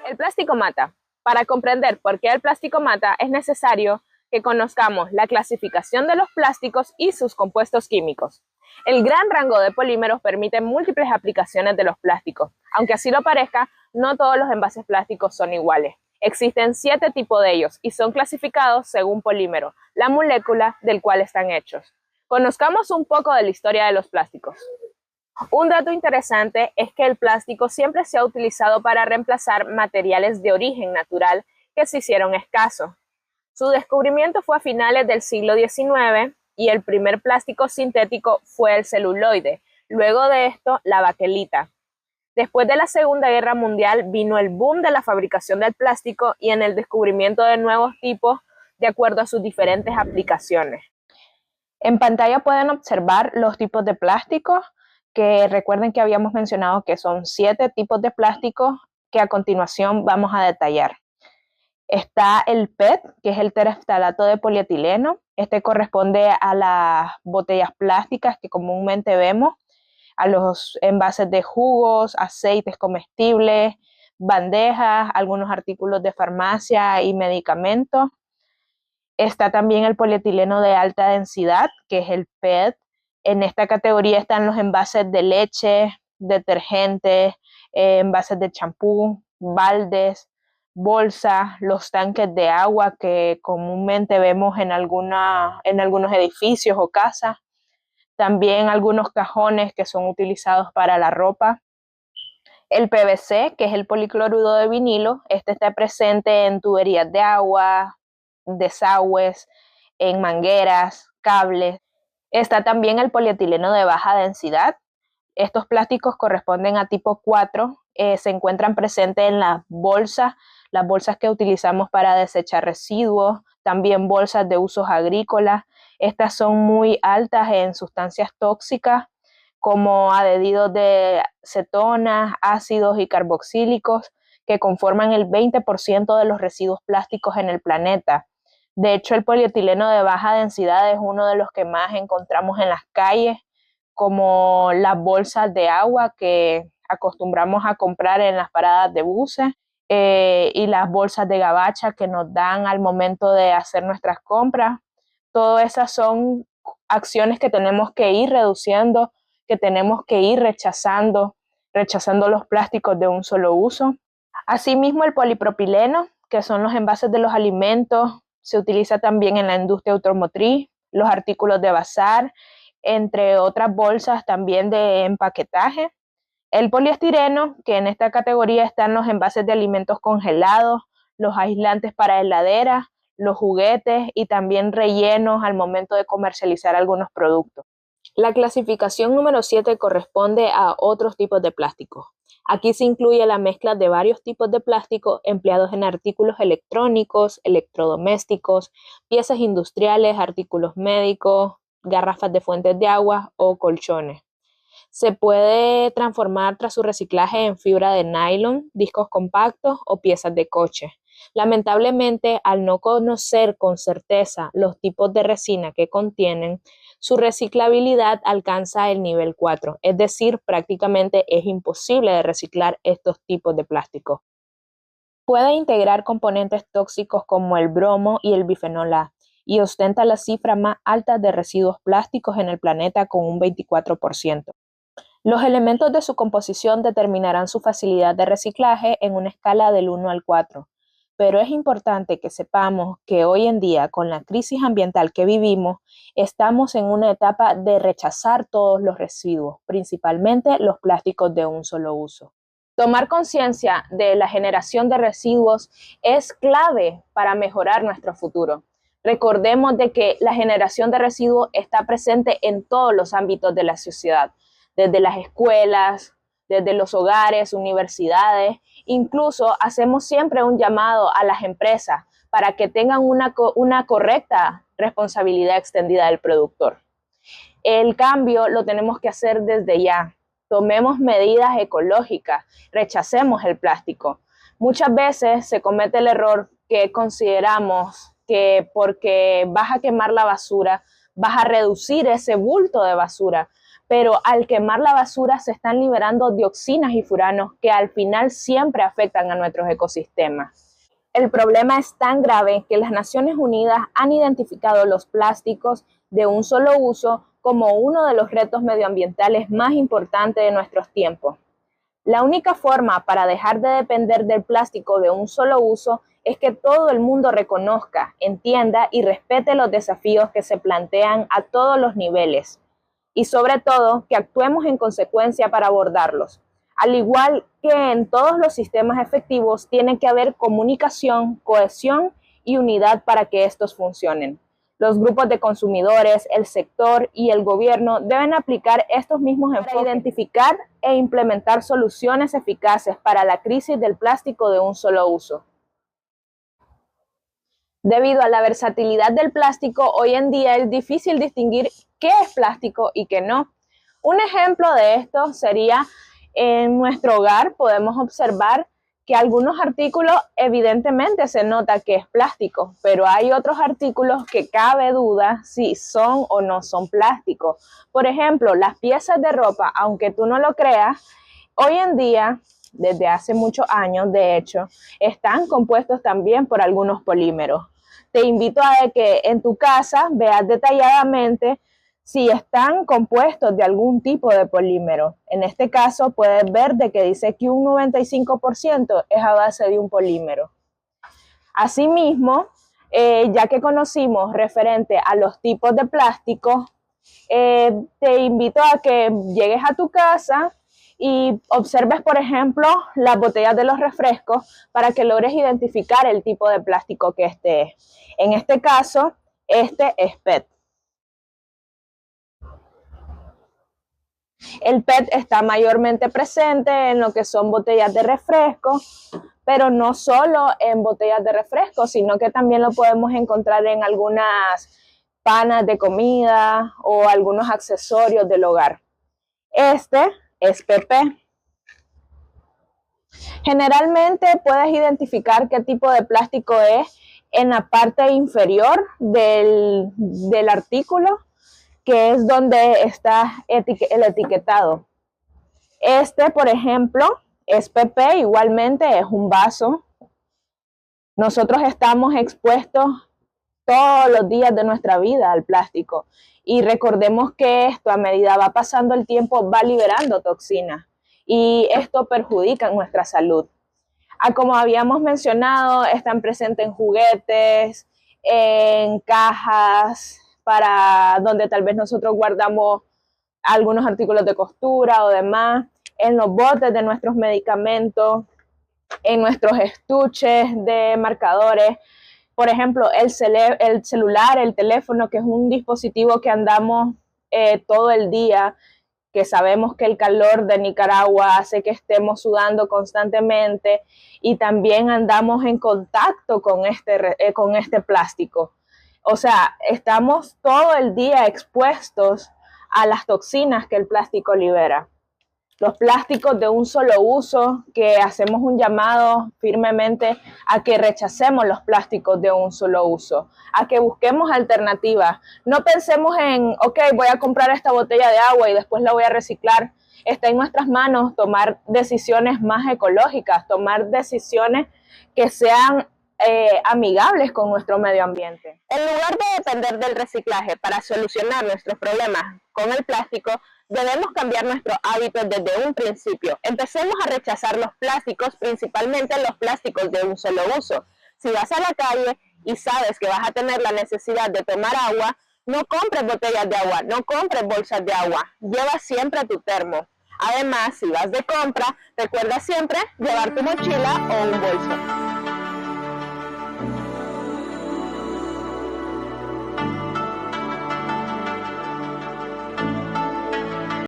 El plástico mata. Para comprender por qué el plástico mata es necesario que conozcamos la clasificación de los plásticos y sus compuestos químicos. El gran rango de polímeros permite múltiples aplicaciones de los plásticos. Aunque así lo parezca, no todos los envases plásticos son iguales. Existen 7 tipos de ellos y son clasificados según polímero, la molécula del cual están hechos. Conozcamos un poco de la historia de los plásticos. Un dato interesante es que el plástico siempre se ha utilizado para reemplazar materiales de origen natural que se hicieron escasos. Su descubrimiento fue a finales del siglo XIX y el primer plástico sintético fue el celuloide, luego de esto la baquelita. Después de la Segunda Guerra Mundial vino el boom de la fabricación del plástico y en el descubrimiento de nuevos tipos de acuerdo a sus diferentes aplicaciones. En pantalla pueden observar los tipos de plástico, que recuerden que habíamos mencionado que son 7 tipos de plástico que a continuación vamos a detallar. Está el PET, que es el tereftalato de polietileno. Este corresponde a las botellas plásticas que comúnmente vemos, a los envases de jugos, aceites comestibles, bandejas, algunos artículos de farmacia y medicamentos. Está también el polietileno de alta densidad, que es el PET. En esta categoría están los envases de leche, detergentes, envases de champú, baldes, bolsas, los tanques de agua que comúnmente vemos en algunos edificios o casas. También algunos cajones que son utilizados para la ropa. El PVC, que es el policloruro de vinilo, este está presente en tuberías de agua, desagües, en mangueras, cables. Está también el polietileno de baja densidad. Estos plásticos corresponden a tipo 4, se encuentran presentes en las bolsas que utilizamos para desechar residuos, también bolsas de usos agrícolas. Estas son muy altas en sustancias tóxicas como adhedidos de cetonas, ácidos y carboxílicos que conforman el 20% de los residuos plásticos en el planeta. De hecho, el polietileno de baja densidad es uno de los que más encontramos en las calles, como las bolsas de agua que acostumbramos a comprar en las paradas de buses y las bolsas de gabacha que nos dan al momento de hacer nuestras compras. Todas esas son acciones que tenemos que ir reduciendo, que tenemos que ir rechazando los plásticos de un solo uso. Asimismo, el polipropileno, que son los envases de los alimentos, se utiliza también en la industria automotriz, los artículos de bazar, entre otras bolsas también de empaquetaje. El poliestireno, que en esta categoría están los envases de alimentos congelados, los aislantes para heladeras, los juguetes y también rellenos al momento de comercializar algunos productos. La clasificación número 7 corresponde a otros tipos de plásticos. Aquí se incluye la mezcla de varios tipos de plástico empleados en artículos electrónicos, electrodomésticos, piezas industriales, artículos médicos, garrafas de fuentes de agua o colchones. Se puede transformar tras su reciclaje en fibra de nylon, discos compactos o piezas de coche. Lamentablemente, al no conocer con certeza los tipos de resina que contienen, su reciclabilidad alcanza el nivel 4, es decir, prácticamente es imposible de reciclar estos tipos de plástico. Puede integrar componentes tóxicos como el bromo y el bifenol A y ostenta la cifra más alta de residuos plásticos en el planeta con un 24%. Los elementos de su composición determinarán su facilidad de reciclaje en una escala del 1 al 4. Pero es importante que sepamos que hoy en día, con la crisis ambiental que vivimos, estamos en una etapa de rechazar todos los residuos, principalmente los plásticos de un solo uso. Tomar conciencia de la generación de residuos es clave para mejorar nuestro futuro. Recordemos de que la generación de residuos está presente en todos los ámbitos de la sociedad, desde las escuelas, desde los hogares, universidades. Incluso hacemos siempre un llamado a las empresas para que tengan una correcta responsabilidad extendida del productor. El cambio lo tenemos que hacer desde ya. Tomemos medidas ecológicas, rechacemos el plástico. Muchas veces se comete el error que consideramos que porque vas a quemar la basura, vas a reducir ese bulto de basura, pero al quemar la basura se están liberando dioxinas y furanos que al final siempre afectan a nuestros ecosistemas. El problema es tan grave que las Naciones Unidas han identificado los plásticos de un solo uso como uno de los retos medioambientales más importantes de nuestros tiempos. La única forma para dejar de depender del plástico de un solo uso es que todo el mundo reconozca, entienda y respete los desafíos que se plantean a todos los niveles y sobre todo que actuemos en consecuencia para abordarlos. Al igual que en todos los sistemas efectivos, tiene que haber comunicación, cohesión y unidad para que estos funcionen. Los grupos de consumidores, el sector y el gobierno deben aplicar estos mismos enfoques para identificar e implementar soluciones eficaces para la crisis del plástico de un solo uso. Debido a la versatilidad del plástico, hoy en día es difícil distinguir qué es plástico y qué no. Un ejemplo de esto sería en nuestro hogar podemos observar que algunos artículos evidentemente se nota que es plástico, pero hay otros artículos que cabe duda si son o no son plásticos. Por ejemplo, las piezas de ropa, aunque tú no lo creas, hoy en día, desde hace muchos años de hecho, están compuestos también por algunos polímeros. Te invito a que en tu casa veas detalladamente si están compuestos de algún tipo de polímero. En este caso puedes ver de que dice que un 95% es a base de un polímero. Asimismo, ya que conocimos referente a los tipos de plástico, te invito a que llegues a tu casa y observes, por ejemplo, las botellas de los refrescos para que logres identificar el tipo de plástico que este es. En este caso, este es PET. El PET está mayormente presente en lo que son botellas de refresco, pero no solo en botellas de refresco, sino que también lo podemos encontrar en algunas panas de comida o algunos accesorios del hogar. Este es PP. Generalmente puedes identificar qué tipo de plástico es en la parte inferior del artículo, que es donde está el etiquetado. Este, por ejemplo, es PP, igualmente es un vaso. Nosotros estamos expuestos todos los días de nuestra vida al plástico y recordemos que esto, a medida va pasando el tiempo, va liberando toxinas y esto perjudica nuestra salud. Como habíamos mencionado, están presentes en juguetes, en cajas, para donde tal vez nosotros guardamos algunos artículos de costura o demás, en los botes de nuestros medicamentos, en nuestros estuches de marcadores. Por ejemplo, el celular, el teléfono, que es un dispositivo que andamos todo el día, que sabemos que el calor de Nicaragua hace que estemos sudando constantemente y también andamos en contacto con este plástico. O sea, estamos todo el día expuestos a las toxinas que el plástico libera. Los plásticos de un solo uso, que hacemos un llamado firmemente a que rechacemos los plásticos de un solo uso, a que busquemos alternativas. No pensemos en, ok, voy a comprar esta botella de agua y después la voy a reciclar. Está en nuestras manos tomar decisiones más ecológicas, tomar decisiones que sean amigables con nuestro medio ambiente. En lugar de depender del reciclaje para solucionar nuestros problemas con el plástico, debemos cambiar nuestros hábitos desde un principio. Empecemos a rechazar los plásticos, principalmente los plásticos de un solo uso. Si vas a la calle y sabes que vas a tener la necesidad de tomar agua, no compres botellas de agua, no compres bolsas de agua, lleva siempre tu termo. Además, si vas de compra, recuerda siempre llevar tu mochila o un bolso.